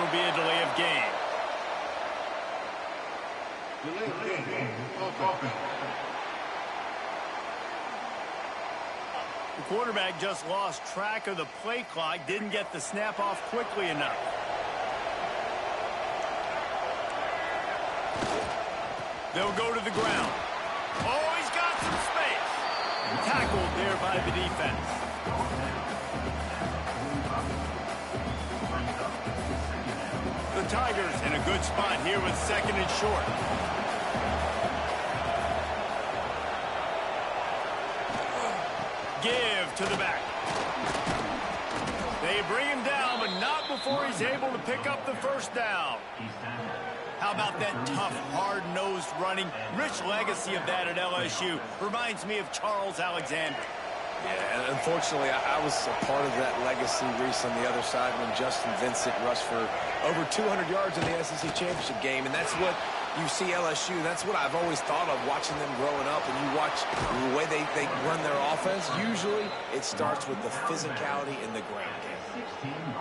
will be a delay of game. The quarterback just lost track of the play clock, didn't get the snap off quickly enough. They'll go to the ground. Oh, he's got some space. Tackled there by the defense. The Tigers in a good spot here with 2nd and short. Give to the back. They bring him down, but not before he's able to pick up the first down. How about that tough, hard-nosed running? Rich legacy of that at LSU. Reminds me of Charles Alexander. Yeah, and unfortunately, I was a part of that legacy, Reese, on the other side when Justin Vincent rushed for over 200 yards in the SEC championship game, and that's what you see LSU. That's what I've always thought of watching them growing up, and you watch the way they run their offense. Usually, it starts with the physicality in the ground game.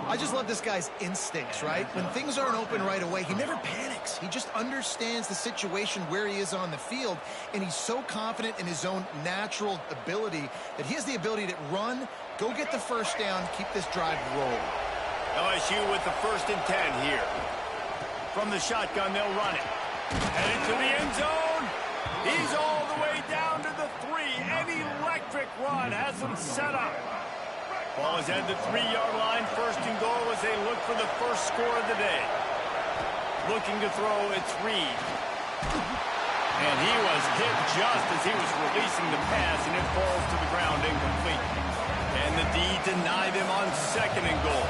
I just love this guy's instincts, right? When things aren't open right away, he never panics. He just understands the situation where he is on the field, and he's so confident in his own natural ability that he has the ability to run, go get the first down, keep this drive rolling. LSU with the 1st and 10 here. From the shotgun, they'll run it. Headed to the end zone. He's all the way down to the 3. An electric run has him set up. Ball is at the 3-yard line. 1st and goal as they look for the first score of the day. Looking to throw, it's Reed. And he was hit just as he was releasing the pass, and it falls to the ground incomplete. And the D denied him on 2nd and goal.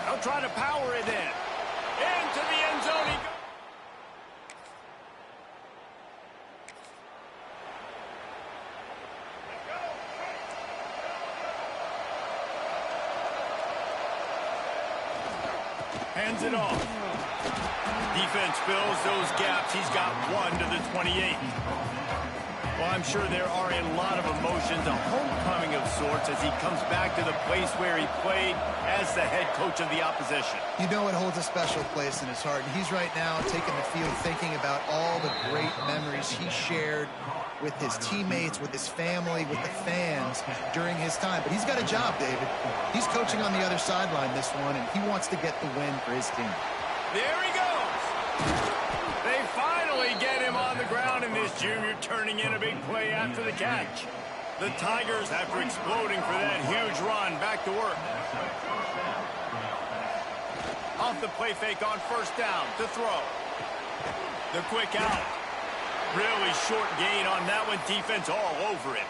They'll try to power it in. Into the end zone he goes. Hands it off. Defense fills those gaps. He's got 1 to the 28. Well, I'm sure there are a lot of emotions, a homecoming of sorts, as he comes back to the place where he played as the head coach of the opposition. You know it holds a special place in his heart. And he's right now taking the field thinking about all the great memories he shared with his teammates, with his family, with the fans during his time. But he's got a job, David. He's coaching on the other sideline this one, and he wants to get the win for his team. There he goes. They finally get him on the ground, and this junior turning in a big play after the catch. The Tigers, after exploding for that huge run, back to work. Off the play fake on 1st down to throw. The quick out. Really short gain on that one. Defense all over it.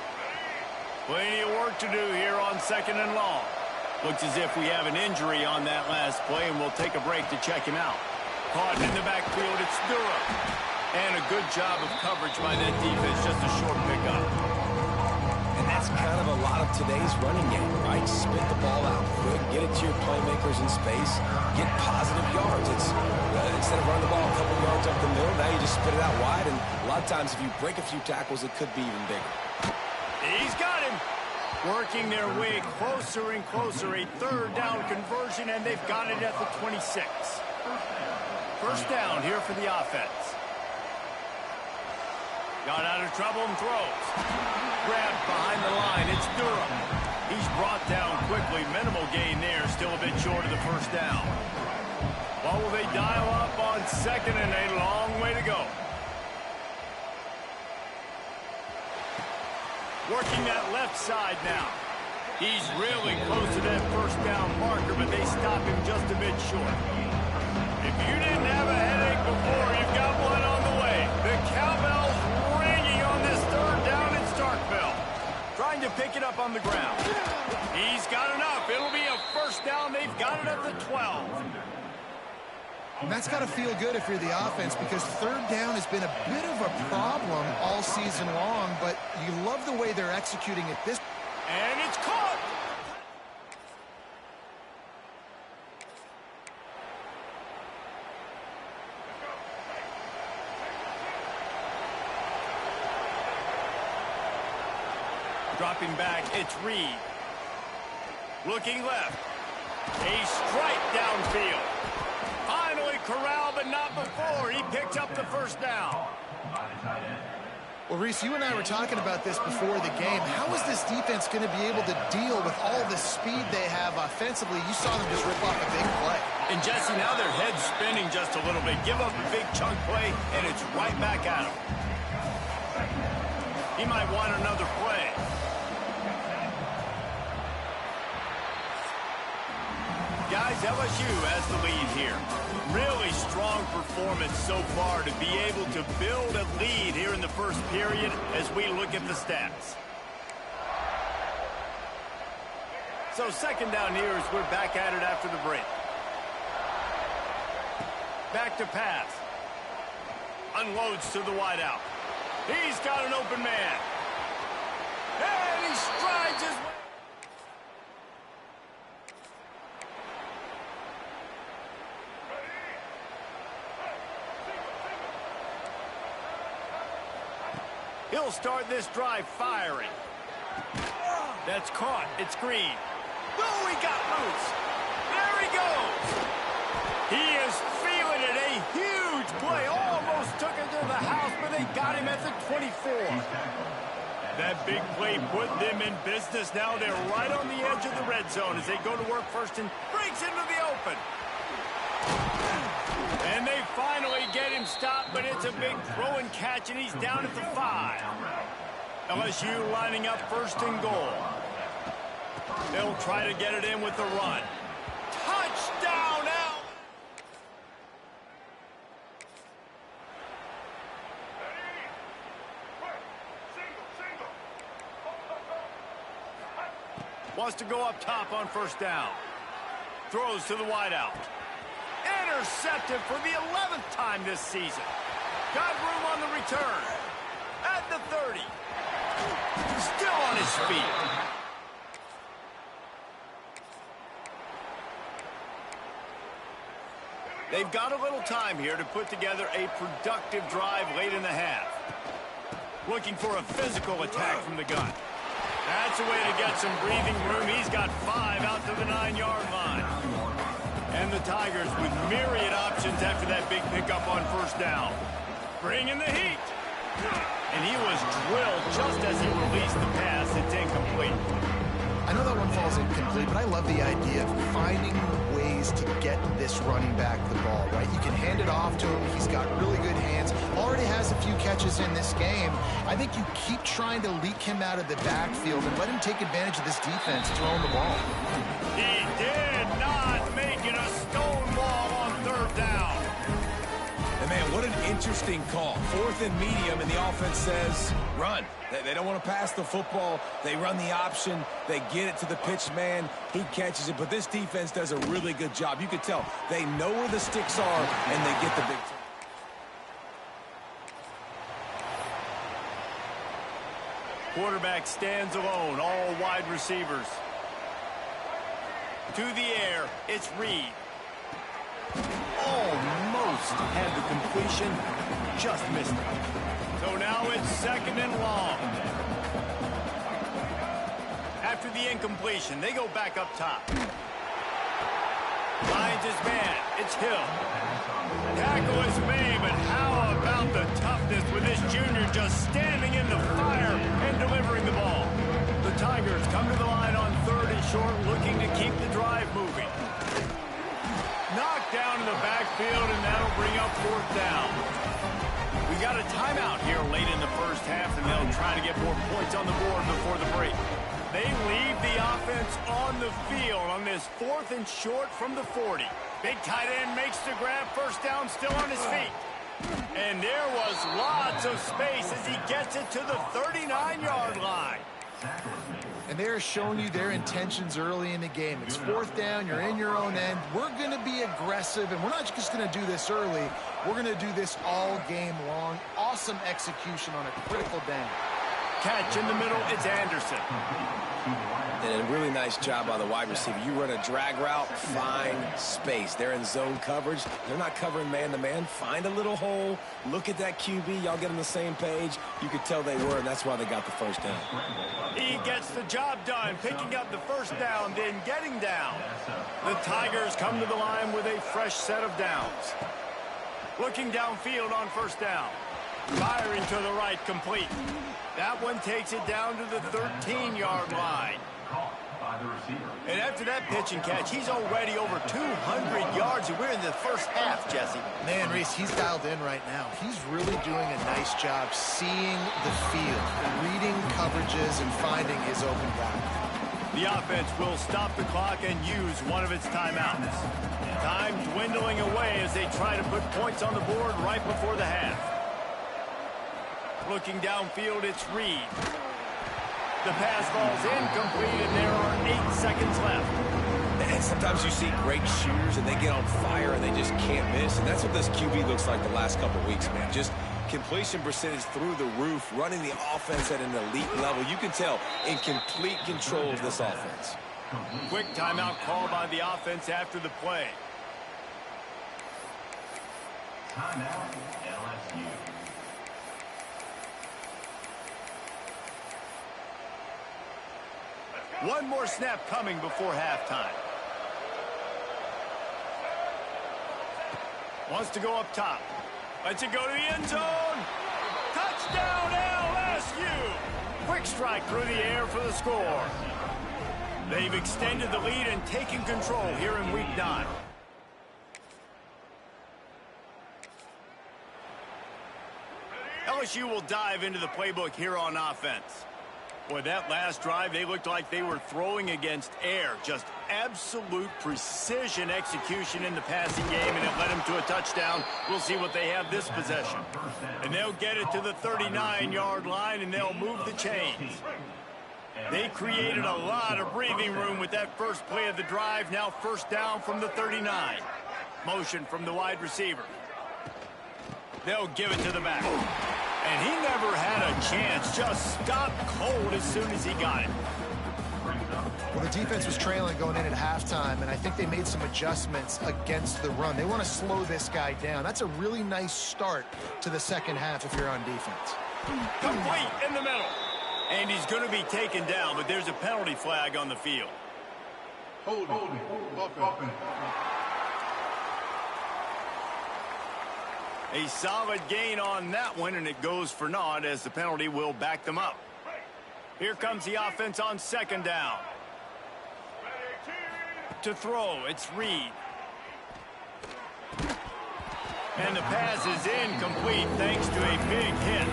Plenty of work to do here on 2nd and long. Looks as if we have an injury on that last play, and we'll take a break to check him out. Caught in the backfield, it's Durham. And a good job of coverage by that defense, just a short pickup. And that's kind of a lot of today's running game, right? Spit the ball out quick, get it to your playmakers in space, get positive yards. It's instead of running the ball a couple yards up the middle, now you just spit it out wide, and a lot of times if you break a few tackles, it could be even bigger. He's got him. Working their way closer and closer. A 3rd down conversion, and they've got it at the 26. 1st down here for the offense. Got out of trouble and throws. Grabbed behind the line. It's Durham. He's brought down quickly. Minimal gain there. Still a bit short of the 1st down. What will they dial up on 2nd, and a long way to go. Working that left side now. He's really close to that 1st down marker, but they stop him just a bit short. If you didn't have a headache before, you've got one on the way. The cowbell's ringing on this 3rd down in Starkville. Trying to pick it up on the ground. He's got enough. It'll be a 1st down. They've got it at the 12. And that's got to feel good if you're the offense, because 3rd down has been a bit of a problem all season long, but you love the way they're executing it this. And it's caught. Dropping back, it's Reed. Looking left. A strike downfield. Finally corralled, but not before. He picked up the first down. Well, Reese, you and I were talking about this before the game. How is this defense going to be able to deal with all the speed they have offensively? You saw them just rip off a big play. And Jesse, now their head's spinning just a little bit. Give up a big chunk play, and it's right back at him. He might want another play. Guys, LSU has the lead here. Really strong performance so far to be able to build a lead here in the first period as we look at the stats. So second down here as we're back at it after the break. Back to pass. Unloads to the wideout. He's got an open man. And he strides his way. He'll start this drive firing. That's caught. It's Green. Oh, he got loose. There he goes. He is feeling it. A huge play. Almost took it to the house, but they got him at the 24. That big play put them in business. Now they're right on the edge of the red zone as they go to work first and breaks into the open. And they finally get him stopped, but it's a big throw and catch, and he's down at the 5. LSU lining up first and goal. They'll try to get it in with the run. Touchdown out! Wants to go up top on first down. Throws to the wideout. Intercepted for the 11th time this season. Got room on the return. At the 30. Still on his feet. They've got a little time here to put together a productive drive late in the half. Looking for a physical attack from the gun. That's a way to get some breathing room. He's got 5 out to the 9-yard line. And the Tigers with myriad options after that big pickup on first down. Bringing the heat. And he was drilled just as he released the pass. It's incomplete. I know that one falls incomplete, but I love the idea of finding ways to get this running back the ball, right? You can hand it off to him. He's got really good hands. Already has a few catches in this game. I think you keep trying to leak him out of the backfield and let him take advantage of this defense throwing the ball. He did not make it a stonewall on third down. And man, what an interesting call. 4th and medium, and the offense says, run. They don't want to pass the football. They run the option. They get it to the pitch man. He catches it. But this defense does a really good job. You can tell they know where the sticks are, and they get the big time. Quarterback stands alone, all wide receivers. To the air, it's Reed. Almost had the completion, just missed it. So now it's second and long. After the incompletion, they go back up top. Finds his man, it's Hill. Tackle is made, but how about the toughness with this junior just standing in the fire and delivering the ball? The Tigers come to the line on third and short, looking to keep the drive moving. Knocked down in the backfield, and that'll bring up fourth down. We got a timeout here late in the first half, and they'll try to get more points on the board before the break. They leave the offense on the field on this 4th and short from the 40. Big tight end makes the grab, first down, still on his feet. And there was lots of space as he gets it to the 39-yard line. And they're showing you their intentions early in the game. It's 4th down, you're in your own end. We're going to be aggressive, and we're not just going to do this early. We're going to do this all game long. Awesome execution on a critical down. catch in the middle. It's Anderson. And a really nice job by the wide receiver. You run a drag route, find space. They're in zone coverage. They're not covering man-to-man. Find a little hole. Look at that QB. Y'all get on the same page. You could tell they were, and that's why they got the first down. He gets the job done, picking up the first down, then getting down. The Tigers come to the line with a fresh set of downs. Looking downfield on first down. Firing to the right, complete. That one takes it down to the 13-yard line. And after that pitch and catch, he's already over 200 yards, and we're in the first half, Jesse. Man, Reese, he's dialed in right now. He's really doing a nice job seeing the field, reading coverages, and finding his open guy. The offense will stop the clock and use one of its timeouts. Time dwindling away as they try to put points on the board right before the half. Looking downfield, it's Reed. The pass falls incomplete, and there are 8 seconds left. And sometimes you see great shooters, and they get on fire, and they just can't miss. And that's what this QB looks like the last couple weeks, man. Just completion percentage through the roof, running the offense at an elite level. You can tell in complete control of this offense. Quick timeout call by the offense after the play. Timeout, LSU. One more snap coming before halftime. Wants to go up top. Lets it go to the end zone. Touchdown, LSU! Quick strike through the air for the score. They've extended the lead and taken control here in Week 9. LSU will dive into the playbook here on offense. Boy, that last drive, they looked like they were throwing against air. Just absolute precision execution in the passing game, and it led them to a touchdown. We'll see what they have this possession. And they'll get it to the 39-yard line, and they'll move the chains. They created a lot of breathing room with that first play of the drive. Now first down from the 39. Motion from the wide receiver. They'll give it to the back. And he never had a chance. Just stopped cold as soon as he got it. Well, the defense was trailing going in at halftime, and I think they made some adjustments against the run. They want to slow this guy down. That's a really nice start to the second half if you're on defense. Complete in the middle. And he's going to be taken down, but there's a penalty flag on the field. Holding. A solid gain on that one, and it goes for naught as the penalty will back them up. Here comes the offense on second down. To throw, it's Reed. And the pass is incomplete thanks to a big hit.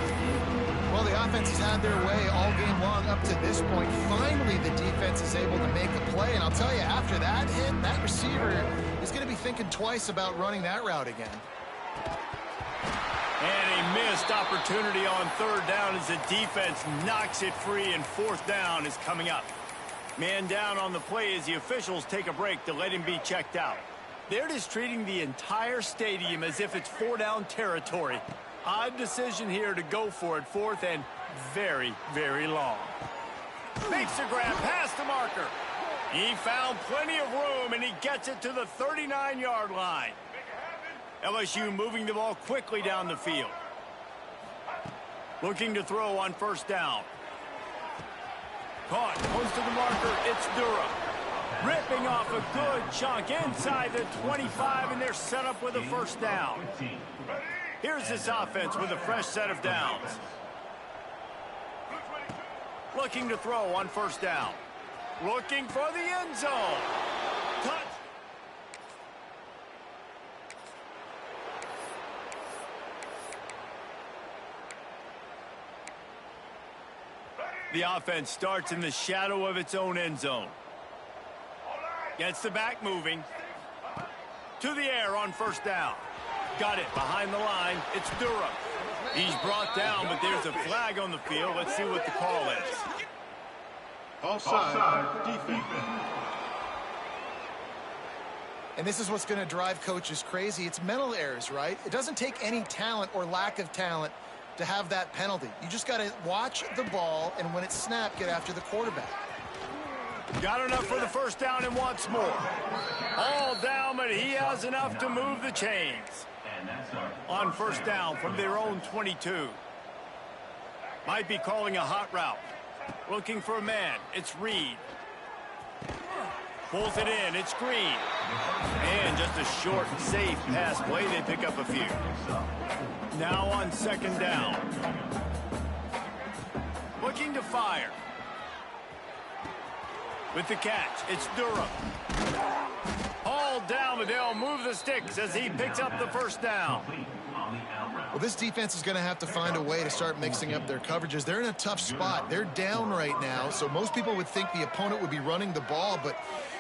Well, the offense has had their way all game long up to this point. Finally, the defense is able to make a play, and I'll tell you, after that hit, that receiver is going to be thinking twice about running that route again. And a missed opportunity on third down as the defense knocks it free, and fourth down is coming up. Man down on the play as the officials take a break to let him be checked out. They're just treating the entire stadium as if it's four-down territory. Odd decision here to go for it, fourth and very, very long. Makes a grab past the marker. He found plenty of room, and he gets it to the 39-yard line. LSU moving the ball quickly down the field. Looking to throw on first down. Caught, close to the marker, it's Durham. Ripping off a good chunk inside the 25, and they're set up with a first down. Here's this offense with a fresh set of downs. Looking to throw on first down. Looking for the end zone. Touch. The offense starts in the shadow of its own end zone. Gets the back moving. To the air on first down. Got it behind the line. It's Durham. He's brought down, but there's a flag on the field. Let's see what the call is. Offside defense. And this is what's going to drive coaches crazy. It's mental errors, right? It doesn't take any talent or lack of talent to have that penalty. You just got to watch the ball, and when it's snapped, get after the quarterback. Got enough for the first down and wants more. All down, but he has enough to move the chains. On first down from their own 22. Might be calling a hot route. Looking for a man. It's Reed. Pulls it in. It's Green. And just a short, safe pass play. They pick up a few. Now on second down. Looking to fire. With the catch, it's Durham. All down, but they'll move the sticks as he picks up the first down. Well, this defense is going to have to find a way to start mixing up their coverages. They're in a tough spot. They're down right now, so most people would think the opponent would be running the ball, but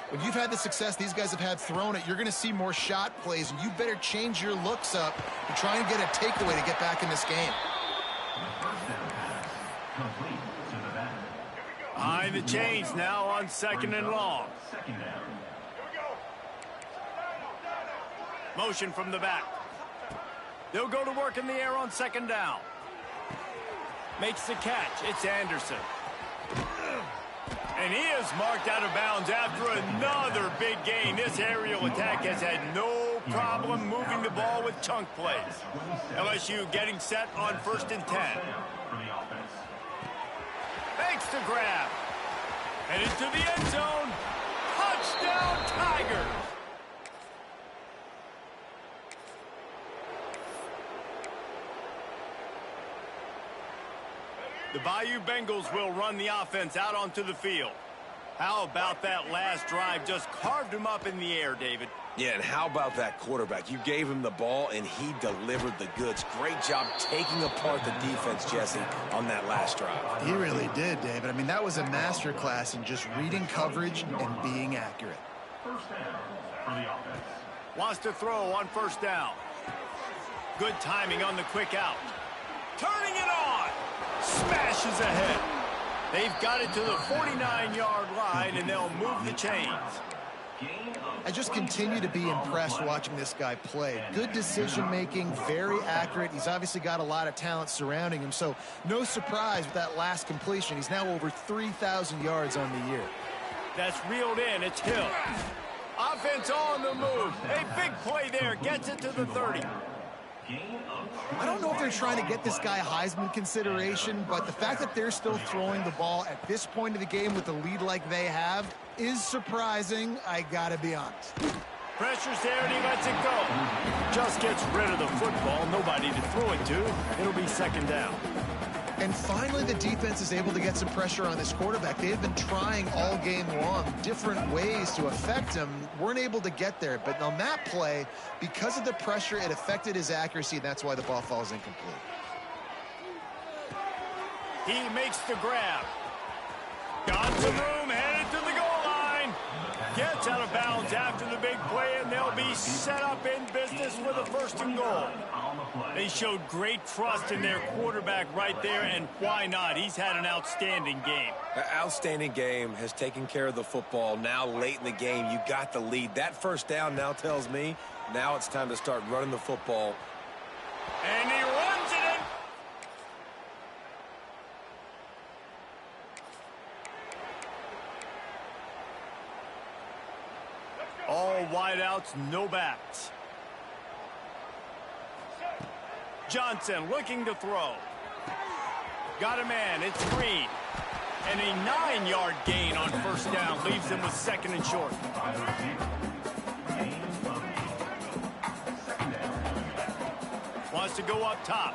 when you've had the success these guys have had throwing it, you're going to see more shot plays, and you better change your looks up to try and get a takeaway to get back in this game. Behind the chains now on second and long. Motion from the back. They'll go to work in the air on second down. Makes the catch. It's Anderson. And he is marked out of bounds after another big gain. This aerial attack has had no problem moving the ball with chunk plays. LSU getting set on first and 10. Makes the grab. Headed to the end zone. Touchdown, Tigers. The Bayou Bengals will run the offense out onto the field. How about that last drive? Just carved him up in the air, David. Yeah, and how about that quarterback? You gave him the ball, and he delivered the goods. Great job taking apart the defense, Jesse, on that last drive. He really did, David. I mean, that was a masterclass in just reading coverage and being accurate. First down for the offense. Wants to throw on first down. Good timing on the quick out. Turning it on. Smashes ahead. They've got it to the 49-yard line, and they'll move the chains. I just continue to be impressed watching this guy play. Good decision-making, very accurate. He's obviously got a lot of talent surrounding him, so no surprise with that last completion. He's now over 3,000 yards on the year. That's reeled in. It's Hill. Offense on the move. A big play there. Gets it to the 30. I don't know if they're trying to get this guy Heisman consideration, but the fact that they're still throwing the ball at this point of the game with the lead like they have is surprising, I gotta be honest. Pressure's there and he lets it go. Just gets rid of the football. Nobody to throw it to. It'll be second down. And finally, the defense is able to get some pressure on this quarterback. They have been trying all game long different ways to affect him. Weren't able to get there. But on that play, because of the pressure, it affected his accuracy, and that's why the ball falls incomplete. He makes the grab. Got some room, headed to the goal line. Gets out of bounds after the big play, and they'll be set up in business with a first and goal. They showed great trust in their quarterback right there, and why not? He's had an outstanding game. An outstanding game, has taken care of the football. Now late in the game, you got the lead. That first down now tells me now it's time to start running the football. And he runs it in. All wideouts, no backs. Johnson looking to throw. Got a man, it's Green. And a 9-yard gain on first down leaves him with second and short. Wants to go up top.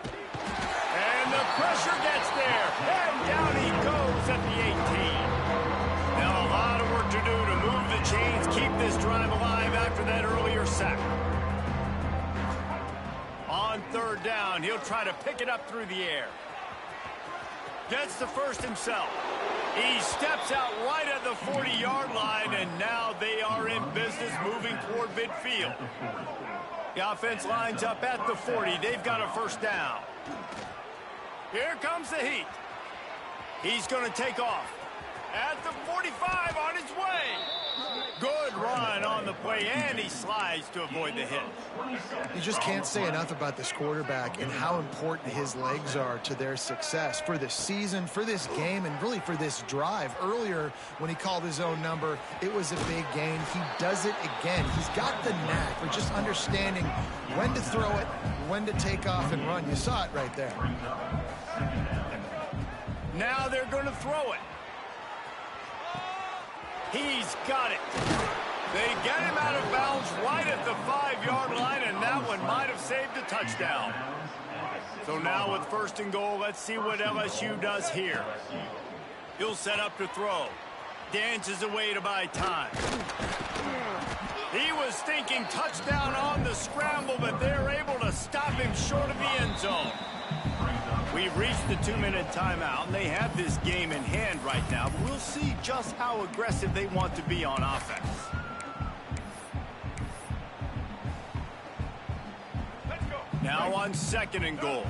And the pressure gets there. And down he goes at the 18. Now a lot of work to do to move the chains, keep this drive alive after that earlier sack. On third down, he'll try to pick it up through the air. Gets the first himself. He steps out right at the 40-yard line, and now they are in business moving toward midfield. The offense lines up at the 40. They've got a first down. Here comes the heat. He's going to take off. At the 45 on his way. Good Good run on the play, and he slides to avoid the hit. You just can't say enough about this quarterback and how important his legs are to their success for this season, for this game, and really for this drive. Earlier, when he called his own number, it was a big gain. He does it again. He's got the knack for just understanding when to throw it, when to take off and run. You saw it right there. Now they're going to throw it. He's got it. They get him out of bounds right at the 5-yard line, and that one might have saved a touchdown. So now with 1st and goal, let's see what LSU does here. He'll set up to throw. Dances away to buy time. He was thinking touchdown on the scramble, but they're able to stop him short of the end zone. We've reached the 2-minute timeout, and they have this game in hand right now. But we'll see just how aggressive they want to be on offense. Now on 2nd and goal.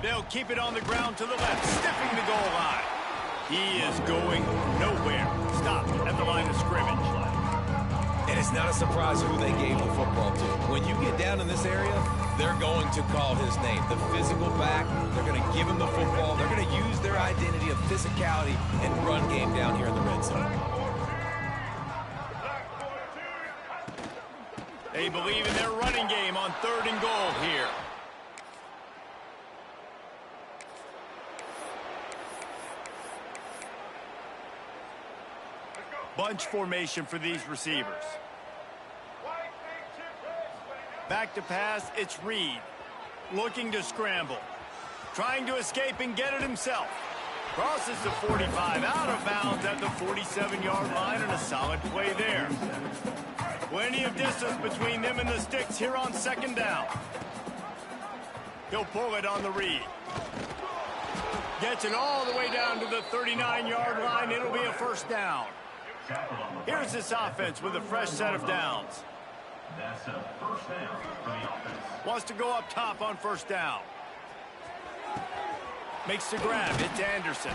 They'll keep it on the ground to the left, stiffing the goal line. He is going nowhere. Stopped at the line of scrimmage. And it's not a surprise who they gave the football to. When you get down in this area, they're going to call his name. The physical back, they're going to give him the football. They're going to use their identity of physicality and run game down here in the red zone. They believe in their running game on 3rd and goal here. Bunch formation for these receivers. Back to pass, it's Reed. Looking to scramble. Trying to escape and get it himself. Crosses the 45, out of bounds at the 47-yard line, and a solid play there. Plenty of distance between them and the sticks here on 2nd down. He'll pull it on the read. Gets it all the way down to the 39-yard line. It'll be a 1st down. Here's this offense with a fresh set of downs. That's a 1st down for the offense. Wants to go up top on 1st down. Makes the grab. It's Anderson.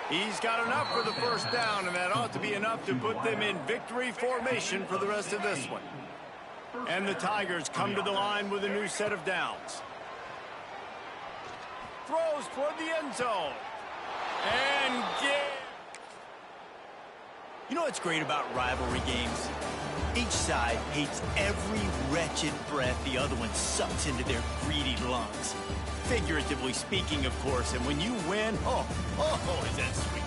He's got enough for the 1st down, and that ought to be enough to put them in victory formation for the rest of this one. And the Tigers come to the line with a new set of downs. Throws toward the end zone. And you know what's great about rivalry games? Each side hates every wretched breath the other one sucks into their greedy lungs. Figuratively speaking, of course, and when you win, oh, is that sweet.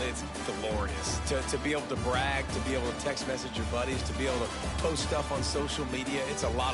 It's glorious. To be able to brag, to be able to text message your buddies, to be able to post stuff on social media, it's a lot